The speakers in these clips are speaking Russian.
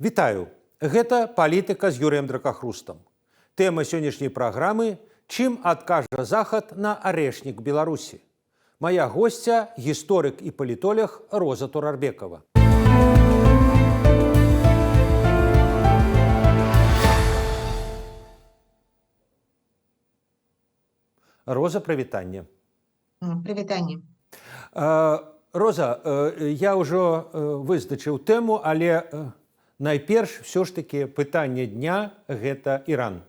Вітаю! Гэта палітыка з Юрыем Дракахрустам. Тэма сённяшняй праграмы «Чым адкажа Захад на арэшнік Беларусі». Моя госця – гісторык і палітолог Роза Турарбекова. Роза, прывітанне. Прывітанне. Роза, я ўжо вызначыў тэму, але найперш все ж таки пытанне дня – гэта Іран.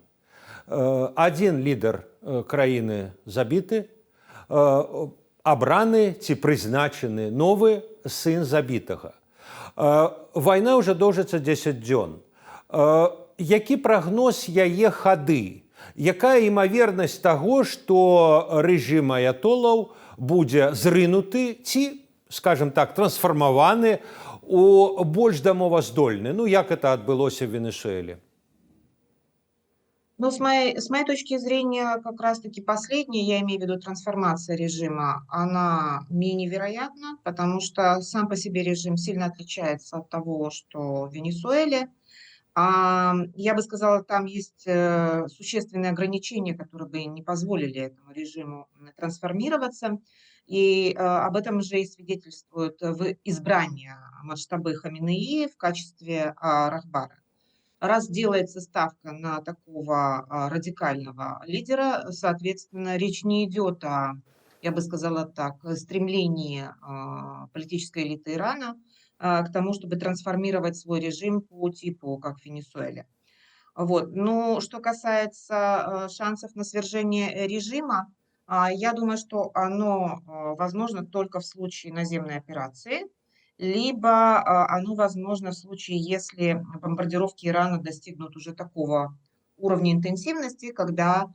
Адзін лідар краіны забіты, абраны ці прызначаны новы сын забітага. Вайна ўжо доўжыцца 10 дзён. Які прагноз яе хады? Якая імавернасць таго, што рэжым аятолаў будзе зрынуты ці, скажем так, трансфармаваны у больш дамоваздольны? Ну, як это адбылося в Венесуэле? Ну, с моей точки зрения, как раз-таки последняя, я имею в виду трансформация режима, она менее вероятна, потому что сам по себе режим сильно отличается от того, что в Венесуэле. Я бы сказала, там есть существенные ограничения, которые бы не позволили этому режиму трансформироваться. И об этом же и свидетельствует в избрании Маджтабы Хаминеи в качестве Рахбара. Раз делается ставка на такого радикального лидера, соответственно, речь не идет о, я бы сказала так, стремлении политической элиты Ирана к тому, чтобы трансформировать свой режим по типу, как в Венесуэле. Вот. Но что касается шансов на свержение режима, я думаю, что оно возможно только в случае наземной операции, либо оно возможно в случае, если бомбардировки Ирана достигнут уже такого уровня интенсивности, когда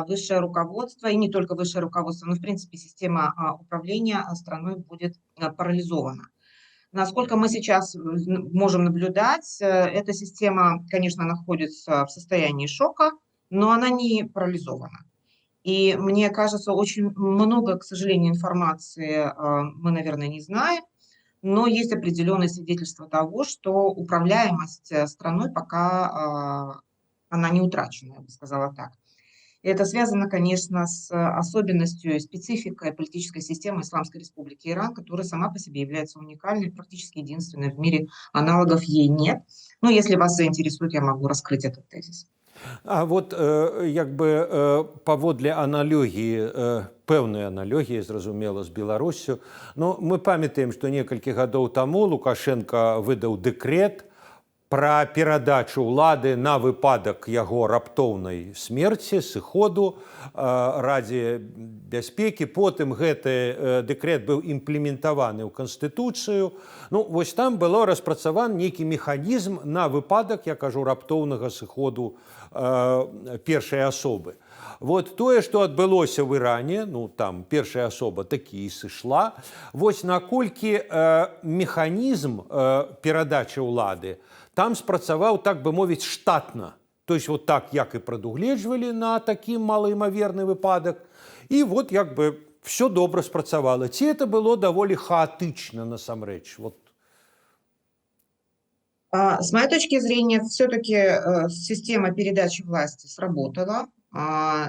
высшее руководство, и не только высшее руководство, но в принципе система управления страной будет парализована. Насколько мы сейчас можем наблюдать, эта система, конечно, находится в состоянии шока, но она не парализована. И мне кажется, очень много, к сожалению, информации мы, наверное, не знаем, но есть определенное свидетельство того, что управляемость страной пока она не утрачена, я бы сказала так. Это связано, конечно, с особенностью и спецификой политической системы Исламской Республики Иран, которая сама по себе является уникальной, практически единственной в мире, аналогов ей нет. Но если вас заинтересует, я могу раскрыть этот тезис. А вот як бы паводле аналогіі, пэўнай аналогіі, зразумела, з Беларусю, ну, мы памятаем, што некалькі гадоў таму Лукашенко выдаў дэкрэт пра перадачу ўлады на выпадак яго раптоўнай смерці, сыходу Радзе бяспекі. Потым гэты дэкрэт быў імплементаваны ў Канстытуцыю. Ну, вось там было распрацаван нейкі механізм на выпадак, я кажу, раптоўнага сыходу першай асобы. Вот тое, што адбылося в Іране, ну, там першая асоба такі і сышла, вось наколькі механізм перадачы ўлады там спрацаваў, так бы мовіць, штатна. То есть вот так, як і прадугледжвалі на такі малаімаверны выпадак. І вот як бы все добра спрацавала. Ці это было даволі хаотычна насамрэч? Вот. С моей точки зрения, все-таки система передачи власти сработала.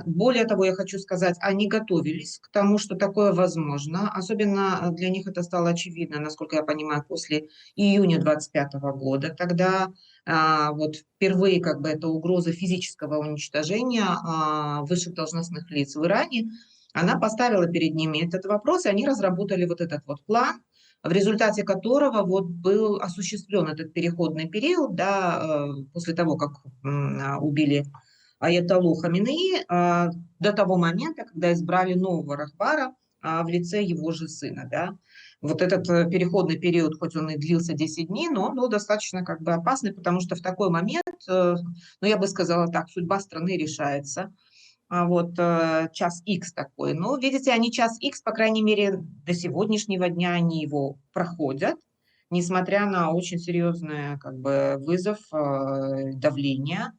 Более того, я хочу сказать, они готовились к тому, что такое возможно. Особенно для них это стало очевидно, насколько я понимаю, после июня 2025 года. Тогда вот впервые как бы эта угроза физического уничтожения высших должностных лиц в Иране, она поставила перед ними этот вопрос, и они разработали вот этот вот план, в результате которого вот был осуществлен этот переходный период, да, после того, как убили аятоллу Хаминеи, до того момента, когда избрали нового Рахбара в лице его же сына. Да. Вот этот переходный период, хоть он и длился 10 дней, но он был достаточно как бы опасный, потому что в такой момент, ну, я бы сказала так, судьба страны решается. Вот час X такой. Но, видите, они час X, по крайней мере, до сегодняшнего дня они его проходят, несмотря на очень серьезный как бы вызов, давление.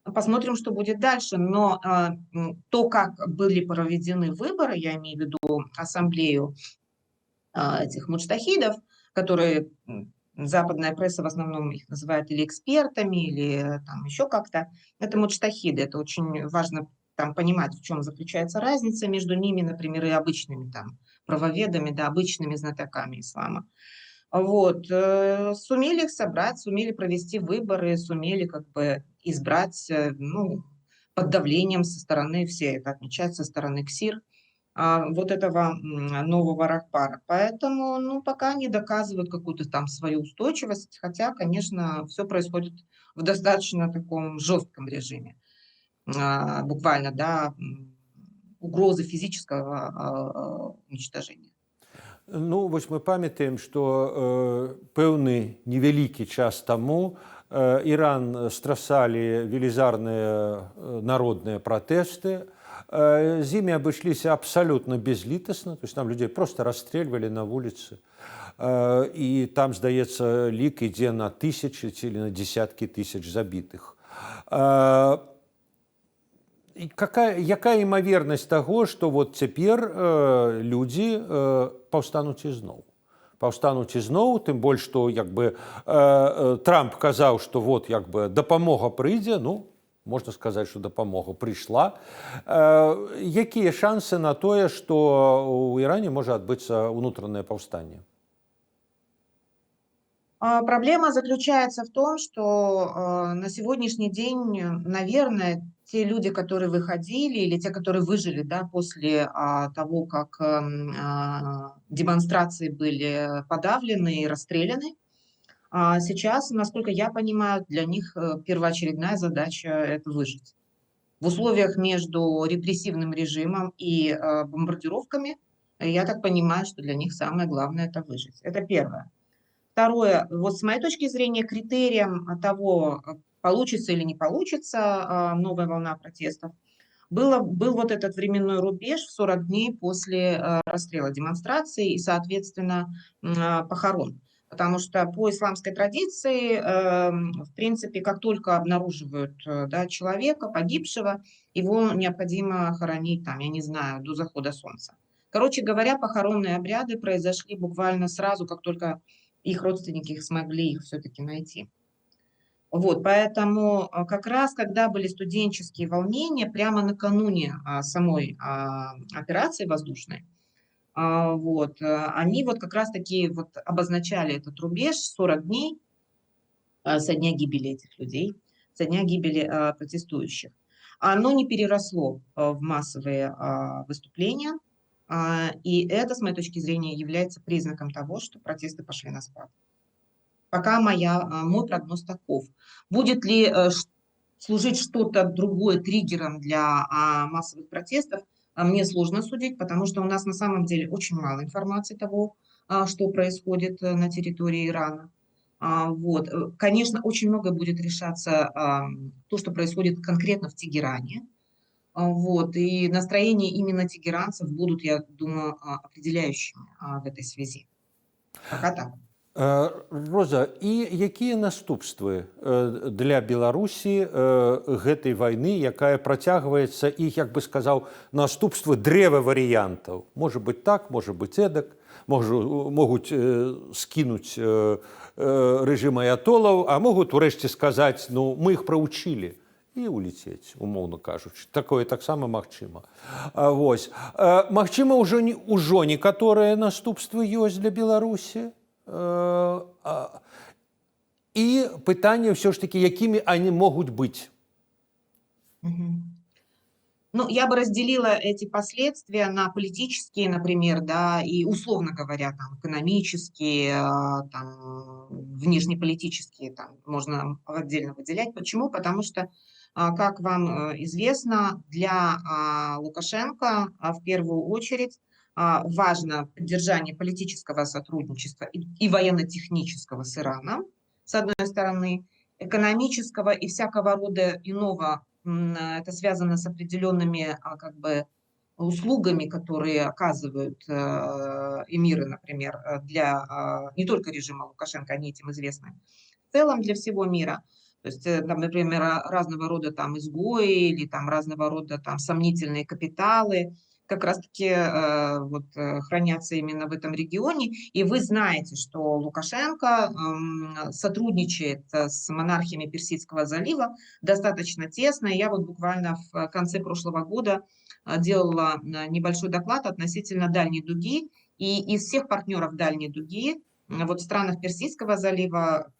Посмотрим, что будет дальше. Но то, как были проведены выборы, я имею в виду ассамблею этих муджтахидов, которые Западная пресса в основном их называет или экспертами, или там еще как-то. Это муджтахиды, это очень важно там понимать, в чем заключается разница между ними, например, и обычными там правоведами, да, обычными знатоками ислама. Вот, сумели их собрать, сумели провести выборы, сумели как бы избрать, ну, под давлением со стороны, все это отмечают, со стороны КСИР, вот этого нового Рахбара. Поэтому, ну, пока не доказывают какую-то там свою устойчивость, хотя, конечно, все происходит в достаточно таком жестком режиме. Буквально, да, угрозы физического уничтожения. Ну, вось мы памятаем, што пэўны невялікі час таму Іран страсалі велізарныя народныя пратэсты. З імі абышліся абсалютна безлітасна, то есть там людзей проста расстрэльвалі на вуліцы. І там, здаецца, лік ідзе на тысячы ці на дзесяткі тысяч забітых. Якая імавернасць таго, што вот цяпер людзі паўстануць ізноў? Паўстануць ізноў, тым больш, што як бы Трамп казаў, што вот як бы дапамога прыйдзе, ну, можна сказаць, што дапамога прыйшла. Якія шансы на тое, што ў Іране можа адбыцца ўнутранае паўстанне? Проблема заключается в том, что на сегодняшний день, наверное, те люди, которые выходили, или те, которые выжили, да, после того, как демонстрации были подавлены и расстреляны, сейчас, насколько я понимаю, для них первоочередная задача – это выжить. В условиях между репрессивным режимом и бомбардировками, я так понимаю, что для них самое главное – это выжить. Это первое. Второе, вот с моей точки зрения, критерием того, получится или не получится новая волна протестов, был вот этот временной рубеж в 40 дней после расстрела демонстраций и, соответственно, похорон. Потому что по исламской традиции, в принципе, как только обнаруживают, да, человека, погибшего, его необходимо хоронить, там, я не знаю, до захода солнца. Короче говоря, похоронные обряды произошли буквально сразу, как только их родственники смогли их все-таки найти. Вот, поэтому как раз, когда были студенческие волнения, прямо накануне самой операции воздушной, вот, они вот как раз-таки вот обозначали этот рубеж 40 дней со дня гибели этих людей, со дня гибели протестующих. Оно не переросло в массовые выступления, и это, с моей точки зрения, является признаком того, что протесты пошли на спад. Пока мой прогноз таков. Будет ли служить что-то другое триггером для массовых протестов, мне сложно судить, потому что у нас на самом деле очень мало информации того, что происходит на территории Ирана. Вот. Конечно, очень много будет решаться то, что происходит конкретно в Тегеране. Вот. И настроения именно тегеранцев будут, я думаю, определяющими в этой связи. Пока так. Роза, і якія наступствы для Беларусі гэтай вайны, якая працягваецца, і, як бы сказаў, наступствы дрэва варыянтаў? Можа быць так, можа быць эдак, могуць скінуць рэжым аятолаў, а могуць урэшце сказаць, ну, мы іх праўчылі і ўлецець, умоўна кажучы. Такое таксама магчыма. Вось. Магчыма, ўжо некаторыя наступствы ёсць для Беларусі? І пытанне ўсё ж таки, якімі они могуць быць? Ну, я бы разделила эти последствия на политические, например, да, и, условно говоря, там, экономические, там, внешнеполитические, там, можно отдельно выделять. Почему? Потому что, как вам известно, для Лукашенко в первую очередь важно поддержание политического сотрудничества и военно-технического с Ираном, с одной стороны, экономического и всякого рода иного. Это связано с определенными как бы услугами, которые оказывают эмиры, например, для не только режима Лукашенко, они этим известны, в целом для всего мира. То есть, там, например, разного рода там изгои или там разного рода там сомнительные капиталы, как раз-таки хранятся именно в этом регионе. И вы знаете, что Лукашенко сотрудничает с монархиями Персидского залива достаточно тесно. Я вот буквально в конце прошлого года делала небольшой доклад относительно Дальней Дуги. И из всех партнеров Дальней Дуги вот в странах Персидского залива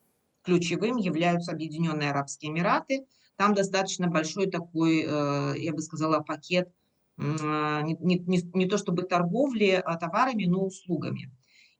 ключевым являются Объединенные Арабские Эмираты. Там достаточно большой такой, я бы сказала, пакет не то чтобы торговли товарами, но услугами.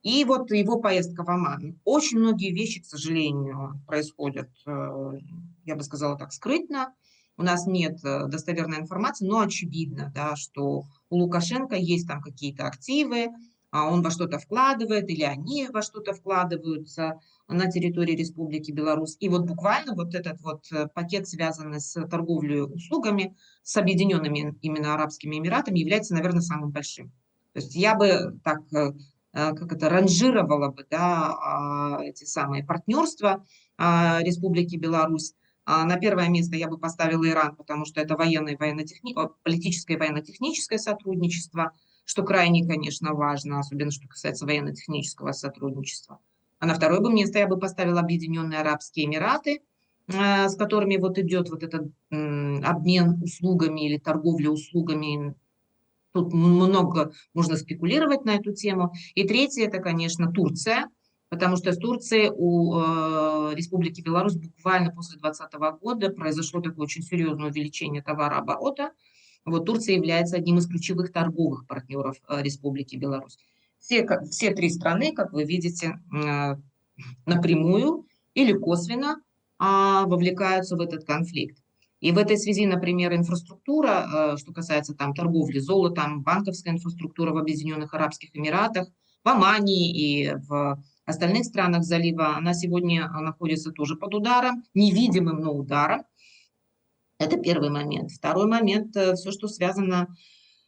И вот его поездка в Оман. Очень многие вещи, к сожалению, происходят, я бы сказала так, скрытно. У нас нет достоверной информации, но очевидно, да, что у Лукашенко есть там какие-то активы, он во что-то вкладывает или они во что-то вкладываются на территории Республики Беларусь. И вот буквально вот этот вот пакет, связанный с торговлей услугами, с Объединенными именно Арабскими Эмиратами, является, наверное, самым большим. То есть я бы так, как это, ранжировала бы, да, эти самые партнерства Республики Беларусь. На первое место я бы поставила Иран, потому что это политическое и военно-техническое сотрудничество, что крайне, конечно, важно, особенно что касается военно-технического сотрудничества. А на второе место я бы поставила Объединенные Арабские Эмираты, с которыми вот идет вот этот обмен услугами или торговля услугами. Тут много можно спекулировать на эту тему. И третье, это, конечно, Турция, потому что с Турцией у Республики Беларусь буквально после 2020 года произошло такое очень серьезное увеличение товарооборота. Вот Турция является одним из ключевых торговых партнеров Республики Беларусь. Все три страны, как вы видите, напрямую или косвенно вовлекаются в этот конфликт. И в этой связи, например, инфраструктура, что касается там торговли золотом, банковская инфраструктура в Объединенных Арабских Эмиратах, в Омане и в остальных странах залива, она сегодня находится тоже под ударом, невидимым, но ударом. Это первый момент. Второй момент, все, что связано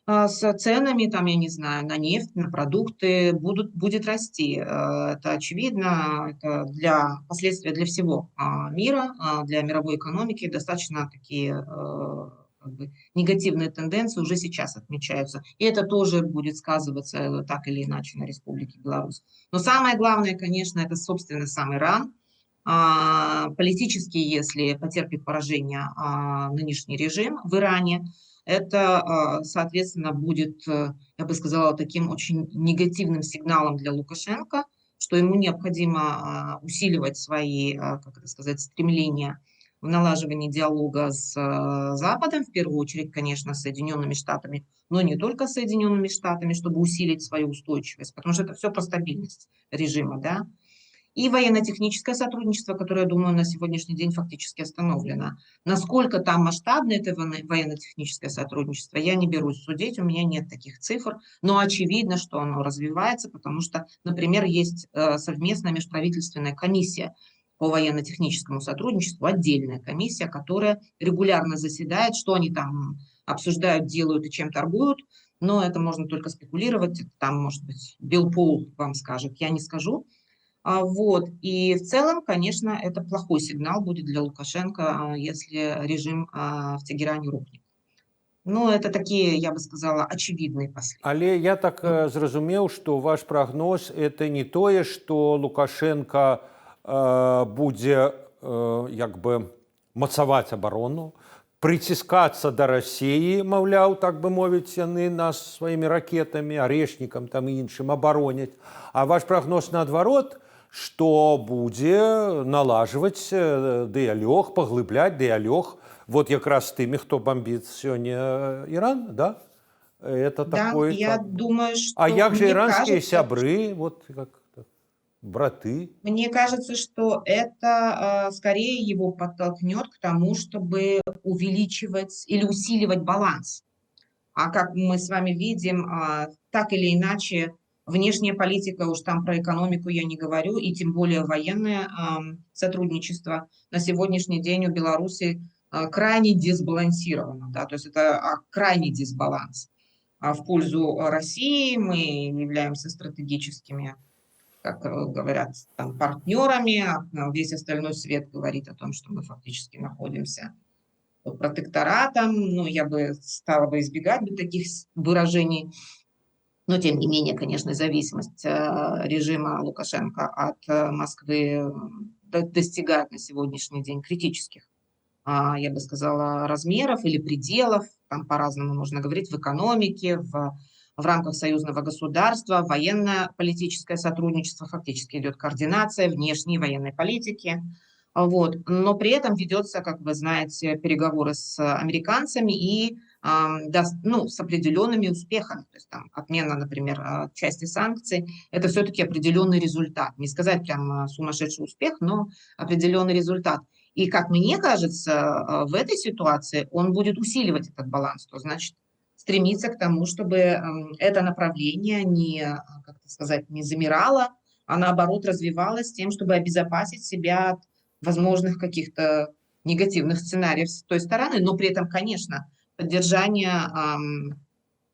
с ценами, там, я не знаю, на нефть, на продукты будет расти. Это очевидно, это последствия для всего мира, для мировой экономики достаточно такие как бы, негативные тенденции уже сейчас отмечаются. И это тоже будет сказываться так или иначе на Республике Беларусь. Но самое главное, конечно, это, собственно, сам Иран. Политически, если потерпит поражение нынешний режим в Иране, это, соответственно, будет, я бы сказала, таким очень негативным сигналом для Лукашенко, что ему необходимо усиливать свои, как это сказать, стремления в налаживании диалога с Западом, в первую очередь, конечно, с Соединенными Штатами, но не только с Соединенными Штатами, чтобы усилить свою устойчивость, потому что это все про стабильность режима, да. И военно-техническое сотрудничество, которое, я думаю, на сегодняшний день фактически остановлено. Насколько там масштабно это военно-техническое сотрудничество, я не берусь судить, у меня нет таких цифр, но очевидно, что оно развивается, потому что, например, есть совместная межправительственная комиссия по военно-техническому сотрудничеству, отдельная комиссия, которая регулярно заседает, что они там обсуждают, делают и чем торгуют, но это можно только спекулировать, там, может быть, Билл Пол вам скажет, я не скажу. Вот. И в целом, конечно, это плохой сигнал будет для Лукашенко, если режим в Тегеране рухнет. Ну, это такие, я бы сказала, очевидные последствия. Але я так зразумеў, што ваш прагноз это не тое, што Лукашенко будзе як бы мацаваць абарону, прыціскацца да Расіі, маўляў, так бы мовіць, яны нас сваімі ракетамі, арешнікам там і іншым абароняць. А ваш прагноз наадварот, што будзе налажваць дыялог, паглыбляць дыялог вот якраз з тымі, хто бомбіць сёння Іран, да? Это Да, такой я как бы. думаю, А что як же мне иранские кажется, сябры, вот как браты? мне кажется, что это скорее его подтолкнет к тому, чтобы увеличивать или усиливать баланс. А как мы с вами видим, так или иначе, внешняя политика, уж там про экономику я не говорю, и тем более военное сотрудничество на сегодняшний день у Беларуси крайне дисбалансировано, да, то есть это крайний дисбаланс. В пользу России мы являемся стратегическими, как говорят, там, партнерами, весь остальной свет говорит о том, что мы фактически находимся протекторатом. Ну, я бы стала бы избегать бы таких выражений. Но, тем не менее, конечно, зависимость режима Лукашенко от Москвы достигает на сегодняшний день критических, я бы сказала, размеров или пределов. Там по-разному можно говорить в экономике, в рамках союзного государства, военно-политическое сотрудничество, фактически идет координация внешней военной политики. Вот. Но при этом ведется, как вы знаете, переговоры с американцами и ну, с определенными успехами. То есть там отмена, например, части санкций, это все-таки определенный результат. Не сказать прям сумасшедший успех, но определенный результат. И, как мне кажется, в этой ситуации он будет усиливать этот баланс. То значит, стремиться к тому, чтобы это направление не, как сказать, не замирало, а наоборот развивалось тем, чтобы обезопасить себя от возможных каких-то негативных сценариев с той стороны, но при этом, конечно, поддержание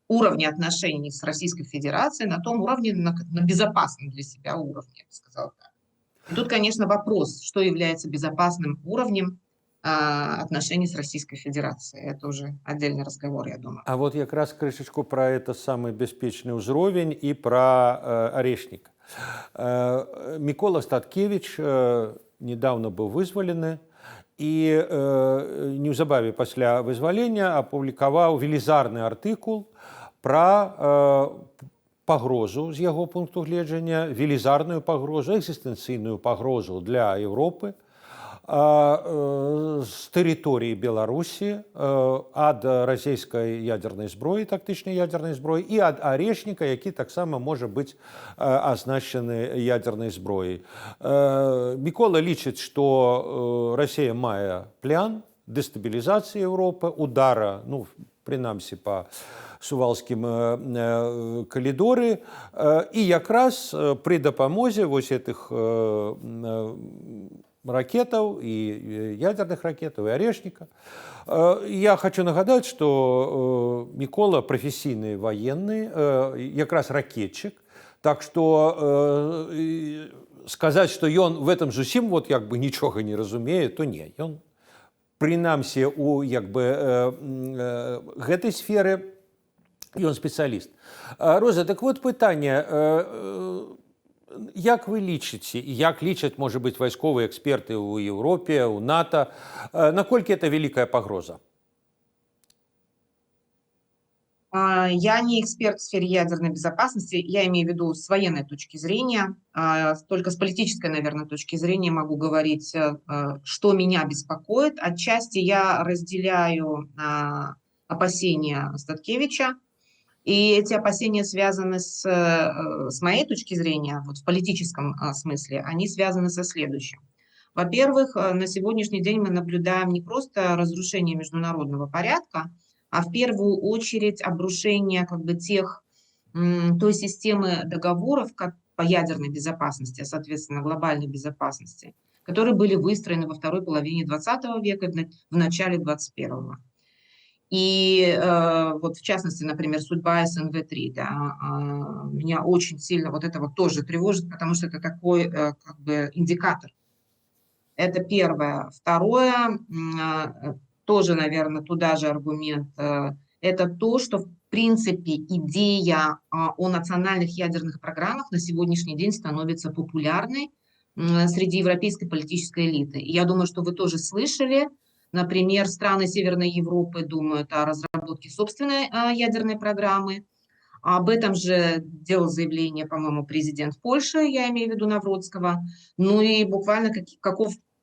уровня отношений с Российской Федерацией на том уровне, на безопасном для себя уровне, я бы сказала так. И тут, конечно, вопрос, что является безопасным уровнем отношений с Российской Федерацией. Это уже отдельный разговор, я думаю. А вот якраз крышечку про это самый бяспечны ўзровень і пра арешнік. Мікола Статкевич недавно быў вызвалены і неўзабаве пасля вызвалення апублікаваў велізарны артыкул пра пагрозу з яго пункту гледжання, велізарную пагрозу, экзістэнцыйную пагрозу для Еўропы з тэрыторыі Беларусі ад расійскай ядзернай зброі, тактычнай ядзернай зброі і ад арешніка, які таксама можа быць азначаны ядзернай зброяй. Мікола лічыць, што Расія мае план дэстабілізацыі Еўропы, удара, ну, прынамсі, па сувалскім калідоры, і якраз пры дапамозе вось гэтых ракетаў і ядерных ракетаў і арешніка. Я хочу нагадаць, што Мікола прафесійны военны, якраз ракетчык, так што сказаць, што ён в этом зусім вот як бы нічога не разумее, то не. Ён прынамсі у як бы гэтай сферы ён спецыяліст. Роза, так вот пытанне, як вы лічыце, як лічаць, можа быць, вайсковыя эксперты ў Еўропе, у НАТО, наколькі это вялікая пагроза? Я не эксперт в сфере ядерной безопасности, я имею в виду с военной точки зрения, только с политической, наверное, точки зрения могу говорить, что меня беспокоит. Отчасти я разделяю опасения Статкевича, и эти опасения связаны с моей точки зрения, вот в политическом смысле, они связаны со следующим. Во-первых, на сегодняшний день мы наблюдаем не просто разрушение международного порядка, а в первую очередь обрушение как бы той системы договоров по ядерной безопасности, а соответственно глобальной безопасности, которые были выстроены во второй половине 20 века и в начале 21-го. И вот в частности, например, судьба СНВ-3, да, меня очень сильно вот это вот тоже тревожит, потому что это такой как бы индикатор. Это первое. Второе, тоже, наверное, туда же аргумент, это то, что в принципе идея о национальных ядерных программах на сегодняшний день становится популярной среди европейской политической элиты. И я думаю, что вы тоже слышали. Например, страны Северной Европы думают о разработке собственной ядерной программы. Об этом же делал заявление, по-моему, президент Польши, я имею в виду Навродского. Ну и буквально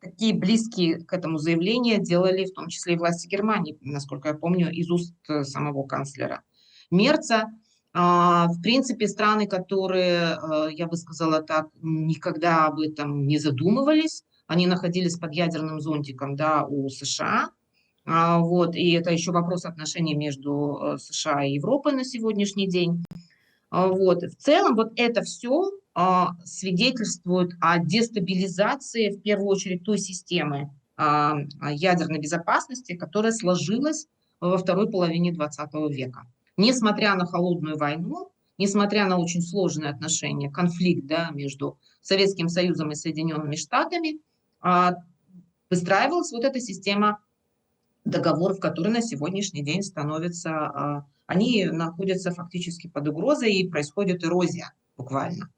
какие близкие к этому заявлению делали в том числе и власти Германии, насколько я помню, из уст самого канцлера Мерца. В принципе, страны, которые, я бы сказала так, никогда об этом не задумывались, они находились под ядерным зонтиком, да, у США. Вот, и это еще вопрос отношений между США и Европой на сегодняшний день. Вот. В целом вот это все свидетельствует о дестабилизации, в первую очередь, той системы ядерной безопасности, которая сложилась во второй половине 20 века. Несмотря на холодную войну, несмотря на очень сложные отношения, конфликт, да, между Советским Союзом и Соединенными Штатами, выстраивалась вот эта система договоров, которые на сегодняшний день они находятся фактически под угрозой и происходит эрозия буквально.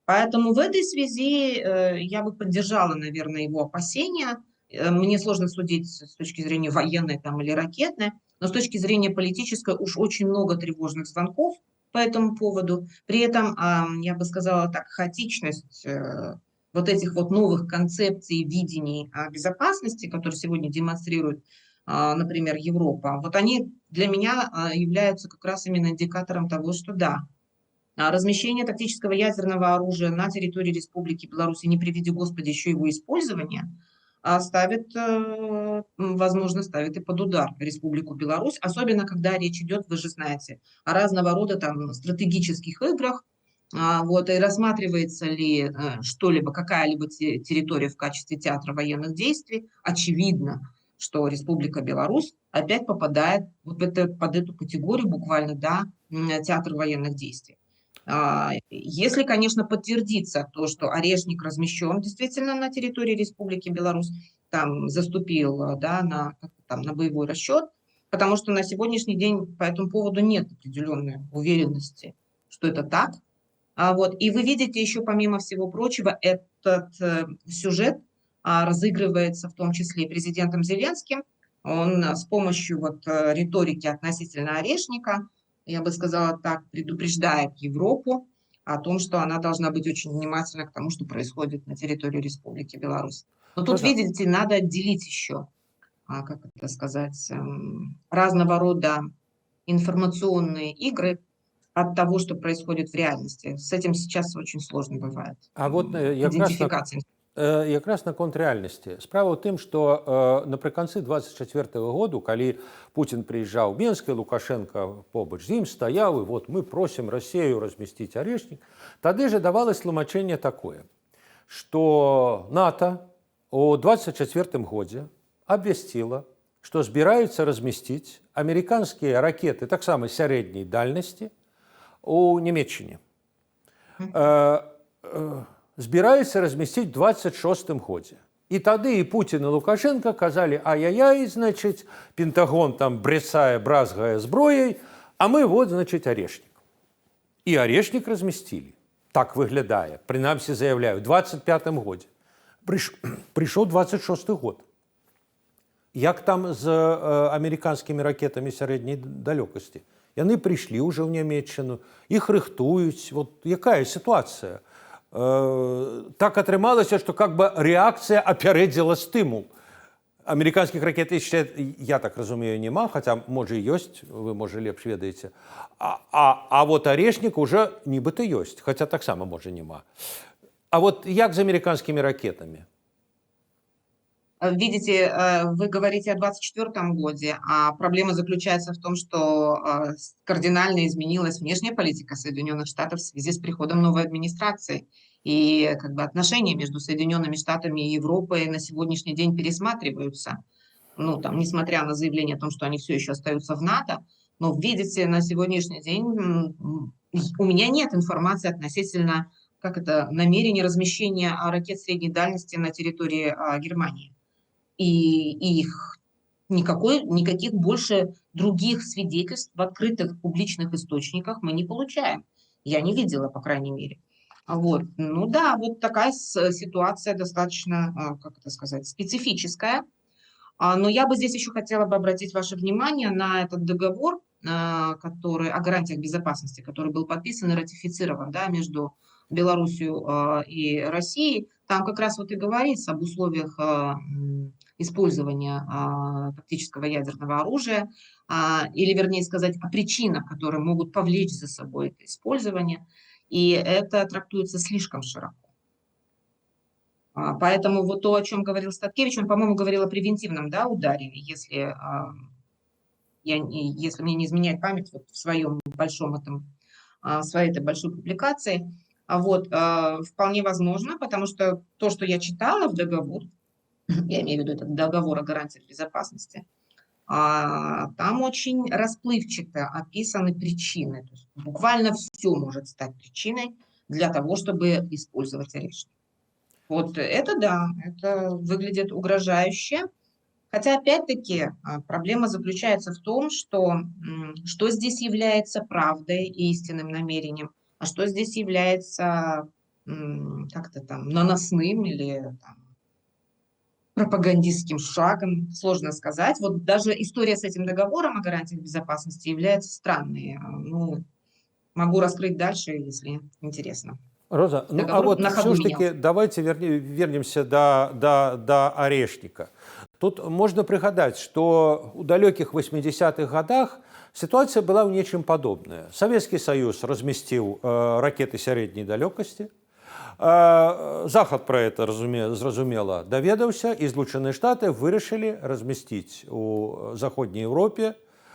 Поэтому в этой связи я бы поддержала, наверное, его опасения. Мне сложно судить с точки зрения военной там, или ракетной, но с точки зрения политической уж очень много тревожных звонков по этому поводу. При этом, я бы сказала так, хаотичность вот этих вот новых концепций, видений безопасности, которые сегодня демонстрирует, например, Европа, вот они для меня являются как раз именно индикатором того, что да, размещение тактического ядерного оружия на территории Республики Беларусь, и не приведи Господи, еще его использование, возможно, ставит и под удар Республику Беларусь, особенно когда речь идет, вы же знаете, о разного рода там стратегических играх, вот, и рассматривается ли что-либо, какая-либо территория в качестве театра военных действий. Очевидно, что Республика Беларусь опять попадает вот под эту категорию буквально, да, театр военных действий. Если, конечно, подтвердится то, что Орешник размещен действительно на территории Республики Беларусь, там заступил, да, на боевой расчет, потому что на сегодняшний день по этому поводу нет определенной уверенности, что это так. Вот. И вы видите еще, помимо всего прочего, этот сюжет разыгрывается в том числе президентом Зеленским. Он с помощью вот риторики относительно Орешника, я бы сказала так, предупреждает Европу о том, что она должна быть очень внимательна к тому, что происходит на территории Республики Беларусь. Но Ну тут, да. видите, надо отделить еще, как это сказать, разного рода информационные игры от того, что происходит в реальности. С этим сейчас очень сложно бывает. А от Идентификация. якраз наконт рэальнасці. Справа ў тым, што напрыканцы 24-го году, калі Путін прыязджаў у Мінск, і Лукашенко побач з ім стаяў, і вот мы просім Расею размясціць Арешнік, тады же давалось тлумачэнне такое, што НАТО ў 24 годзе абвясціла, што збіраюцца размясціць амерыканскія ракеты таксама сярэдняй дальнасці у Нямецчыне. Збіраюцца размясціць 26 годзе. І тады і Путін і Лукашенко казалі: ай-яй-яй, значыць, Пентагон там брэсае, бразгае зброяй, а мы вот, значыць, Арешнік. І Арешнік размясцілі. Так выглядае, прынамсі заявляю, у 25 годзе. Прыйшоў 26 год. Як там з амерыканскімі ракетамі сярэдняй далёкасці? Яны прыйшлі ўжо ў Нямецчыну, іх рыхтуюць. Вот якая сітуацыя? Так атрымалася, што как бы рэакцыя апярэдзіла стымул. Амерыканскіх ракет яшчэ, я так разумею, няма, хаця, можа, і ёсць, вы, можа, лепш ведаеце. А вот Арешнік уже нібыта ёсць, хаця таксама, можа, няма. А вот як з амерыканскімі ракетамі? Видите, вы говорите о 24-м годе, а проблема заключается в том, что кардинально изменилась внешняя политика Соединенных Штатов в связи с приходом новой администрации. И как бы отношения между Соединенными Штатами и Европой на сегодняшний день пересматриваются. Ну, там, несмотря на заявление о том, что они все еще остаются в НАТО, но видите, на сегодняшний день у меня нет информации относительно намерения размещения ракет средней дальности на территории Германии. И их никаких больше других свидетельств в открытых публичных источниках мы не получаем. Я не видела, по крайней мере. Вот. Ну да, вот такая ситуация достаточно, специфическая. Но я бы здесь еще хотела бы обратить ваше внимание на этот договор, о гарантиях безопасности, который был подписан и ратифицирован, да, между Беларусью и Россией. Там как раз вот и говорится об условиях использования тактического ядерного оружия, или, вернее сказать, о причинах, которые могут повлечь за собой это использование. И это трактуется слишком широко. Поэтому вот то, о чем говорил Статкевич, он, по-моему, говорил о превентивном, да, ударе, если мне не изменяет память, вот в своем большом своей этой большой публикации. Вот, вполне возможно, потому что то, что я читала в договор, я имею в виду этот договор о гарантиях безопасности, там очень расплывчато описаны причины. То есть буквально все может стать причиной для того, чтобы использовать Орешник. Вот это да, это выглядит угрожающе. Хотя, опять-таки, проблема заключается в том, что здесь является правдой и истинным намерением, а что здесь является как-то там наносным или там, пропагандистским шагом, сложно сказать. Вот даже история с этим договором о гарантиях безопасности является странной. Ну, могу раскрыть дальше, если интересно. Роза, ну а Договор вот на ходу все-таки менялся. давайте вернемся до Орешника. Тут можно пригадать, что у далеких 80-х годах ситуация была ў нечым падобная. Советский Союз разместил ракеты сярэдняй далёкасці. Захад про это, зразумела, даведаўся, і Злучаныя Штаты вырашылі размясціць у заходняй Еўропе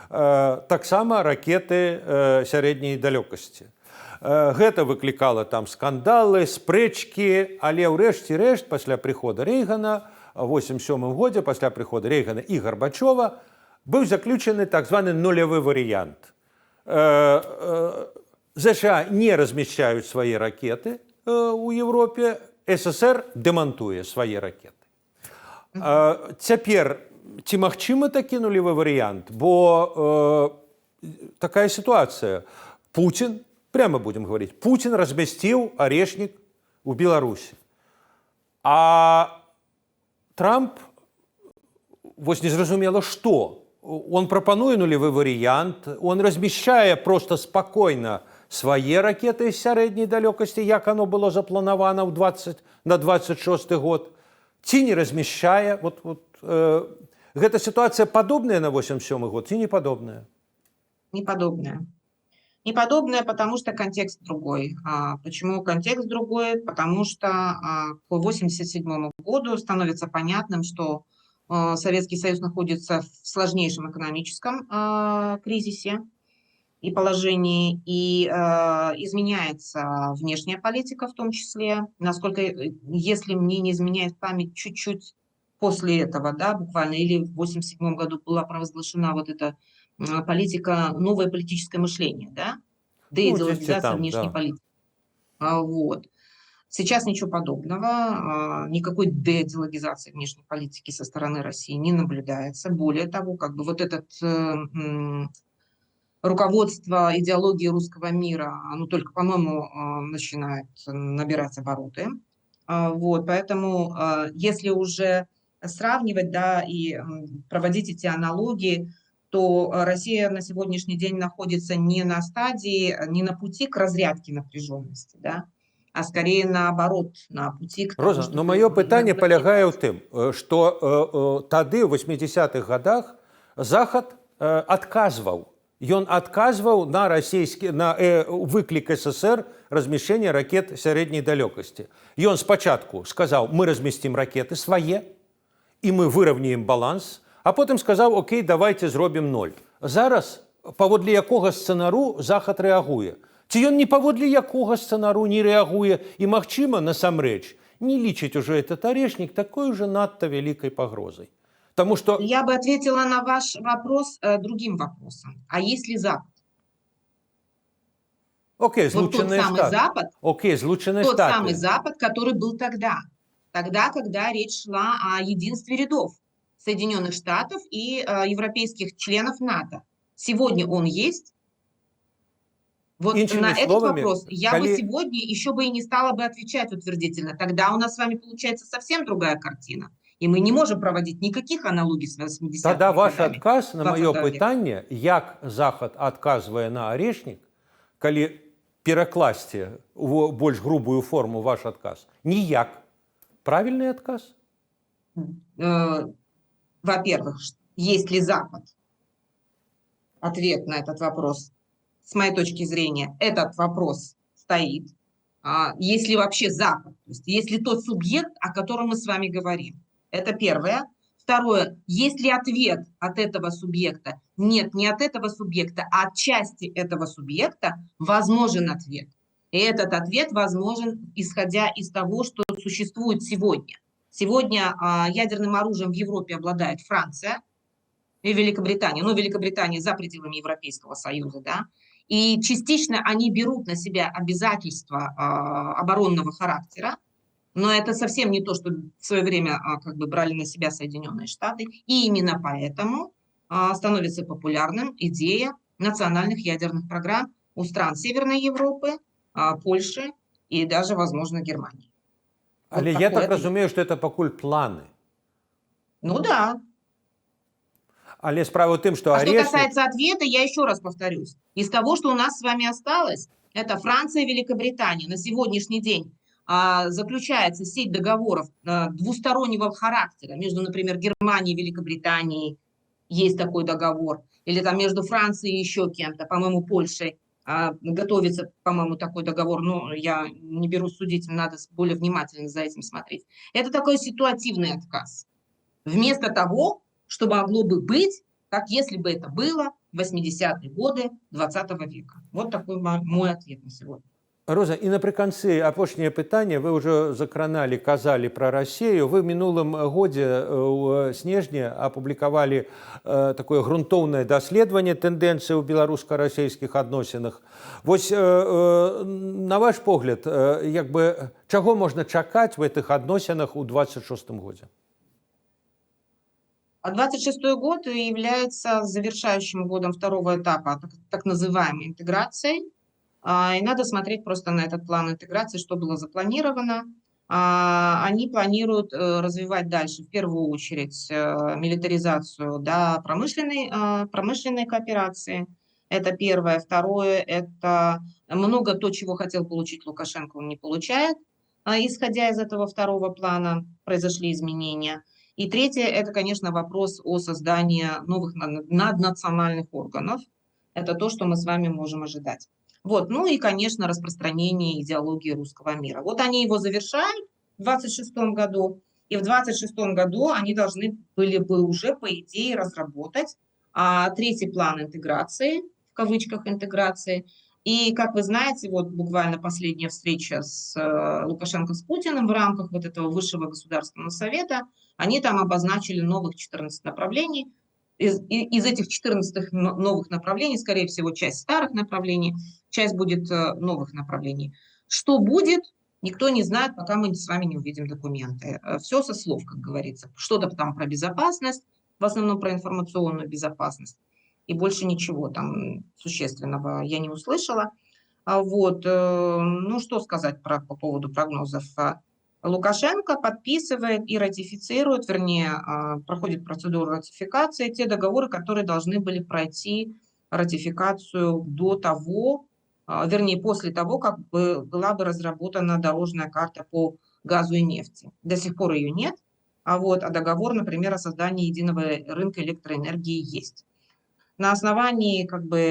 таксама ракеты сярэдняй далёкасці. Гэта выклікала там скандалы, спрэчкі, але ўрэшце рэшт пасля прыхода Рейгана в 1987 годзе, пасля прыхода Рейгана і Гарбачова, быў заключаны так званы нулявы варыянт. ЗША не размяшчаюць свае ракеты у Европе, СССР дэмантуе свае ракеты. Цяпер ці магчымы такі нулявы варыянт? Бо такая ситуация. Путин, прямо будем говорить, Путин разместил Орешник в Беларуси. А Трамп, вот незразумело что, он пропонует нулевой вариант, он размещает просто спокойно свои ракеты из сярэдняй далёкасці, як оно было запланавано на 26 год, ці не размещая. Гэта ситуация подобная на 87 год, ці не подобная? Неподобное. Неподобное, потому что контекст другой. Почему контекст другой? Потому что к 1987 году становится понятным, что Советский Союз находится в сложнейшем экономическом кризисе и положении, и изменяется внешняя политика в том числе. Насколько, если мне не изменяет память, чуть-чуть после этого, да, буквально, или в 1987 году была провозглашена вот эта политика, новое политическое мышление, да, деидеологизация внешней политики. Вот. Сейчас ничего подобного, никакой деидеологизации внешней политики со стороны России не наблюдается. Более того, как бы вот этот руководство идеологии русского мира, оно только, по-моему, начинает набирать обороты. Вот, поэтому если уже сравнивать, да, и проводить эти аналогии, то Россия на сегодняшний день находится не на стадии, не на пути к разрядке напряженности, да, а скорее наоборот, на пути к тому, Роза, но мое пытанне полягае ў тым, што тады, ў 80-х годах, Захад адказваў. Ён адказваў на выклік СССР размещения ракет сярэдняй далёкасці. Ён спачатку сказаў, мы разместим ракеты свае, і мы выровняем баланс, а потым сказаў, окей, давайте зробім 0. Зараз, паводле якога сцэнару Захад рэагуе? Ці ён не паводле якога сцэнару не рэагуе і, магчыма, насамрэч, не лічыць уже этот Орешник такой уже надта вялікай пагрозай? Потому что... Я бы ответила на ваш вопрос другим вопросом. А если Запад? Окей, вот тот самый Запад, Злучаныя Штаты. Самый Запад, который был тогда, когда речь шла о единстве рядов Соединенных Штатов и европейских членов НАТО. Сегодня он есть. Вот на этот вопрос я бы сегодня еще бы и не стала бы отвечать утвердительно. Тогда у нас с вами получается совсем другая картина. И мы не можем проводить никаких аналогий с 80-ми. Тогда ваш адказ на мое пытанне, як Захад адказвае на Орешник, калі перакласці у больш грубую форму ваш адказ, ніяк. Правильный отказ? Во-первых, есть ли Запад? Ответ на этот вопрос, с моей точки зрения, этот вопрос стоит. Есть ли вообще Запад? То есть, есть ли тот субъект, о котором мы с вами говорим? Это первое. Второе, есть ли ответ от этого субъекта? Нет, не от этого субъекта, а от части этого субъекта возможен ответ. И этот ответ возможен, исходя из того, что существует сегодня. Сегодня ядерным оружием в Европе обладает Франция и Великобритания. Ну, Великобритания за пределами Европейского Союза, да. И частично они берут на себя обязательства оборонного характера, Но это совсем не то, что в свое время как бы брали на себя Соединенные Штаты. И именно поэтому становится популярным идея национальных ядерных программ у стран Северной Европы, Польши и даже, возможно, Германии. Вот Але я такой так ответ. разумею, што это пакуль планы. Ну да. Але справа ў тым, што А что арешнік касается ответа, я еще раз повторюсь. Из того, что у нас с вами осталось, это Франция и Великобритания. На сегодняшний день заключается сеть договоров двустороннего характера между, например, Германией и Великобританией. Есть такой договор. Или там между Францией и еще кем-то, по-моему, Польшей. Готовится, по-моему, такой договор. Но я не берусь судить, надо более внимательно за этим смотреть. Это такой ситуативный отказ. Вместо того, что могло бы быть, как если бы это было в 80-е годы 20 века. Вот такой мой ответ на сегодня. Роза, і напрыканцы апошняе пытанне, вы ўжо закраналі, казалі пра Расію. Вы в мінулым годзе ў снежні апублікавалі такое грунтоўнае даследаванне тэндэнцыі ў беларуска-расійскіх адносінах. Вось на ваш погляд, як бы, чаго можна чакаць в гэтых адносінах у 26-м годзе? А 26-й год является завершающим годом второго этапа так называемой интеграции. И надо смотреть просто на этот план интеграции, что было запланировано. Они планируют развивать дальше, в первую очередь, милитаризацию, да, промышленной кооперации. Это первое. Второе, это много то, чего хотел получить Лукашенко, он не получает. Исходя из этого второго плана, произошли изменения. И третье, это, конечно, вопрос о создании новых наднациональных органов. Это то, что мы с вами можем ожидать. Вот. Ну и, конечно, распространение идеологии русского мира. Вот они его завершают в 26 году, и в 26 году они должны были бы уже, по идее, разработать третий план интеграции, в кавычках интеграции. И, как вы знаете, вот буквально последняя встреча с Лукашенко с Путиным в рамках вот этого Высшего государственного совета, они там обозначили новых 14 направлений. Из этих 14 новых направлений, скорее всего, часть старых направлений, часть будет новых направлений. Что будет, никто не знает, пока мы с вами не увидим документы. Все со слов, как говорится. Что-то там про безопасность, в основном про информационную безопасность. И больше ничего там существенного я не услышала. Вот. Ну, что сказать по поводу прогнозов? Лукашенко подписывает и ратифицирует, вернее, проходит процедуру ратификации, те договоры, которые должны были пройти ратификацию до того, вернее, после того, как была бы разработана дорожная карта по газу и нефти. До сих пор ее нет, а договор, например, о создании единого рынка электроэнергии есть. На основании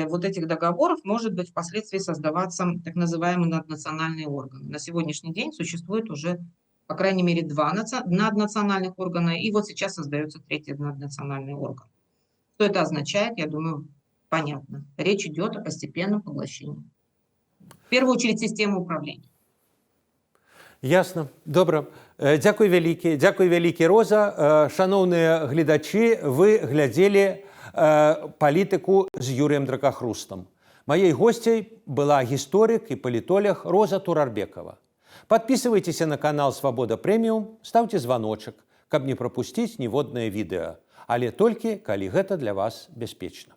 вот этих договоров может быть впоследствии создаваться так называемый наднациональный орган. На сегодняшний день существует уже, по крайней мере, 2 наднациональных органа, и вот сейчас создается третий наднациональный орган. Что это означает, я думаю, понятно. Речь идет о постепенном поглощении. В первую очередь системы управления. Ясно. Добра. Дзякуй вялікі, Роза. Шановныя гледачы, вы глядзелі палітыку з Юрыем Дракахрустам. Маей госцей была гісторык і палітолог Роза Турарбекова. Подписывайтесь на канал Свабода Прэміум, ставьте звоночек, каб не пропусціць ніводнае відэа, але толькі калі гэта для вас бяспечна.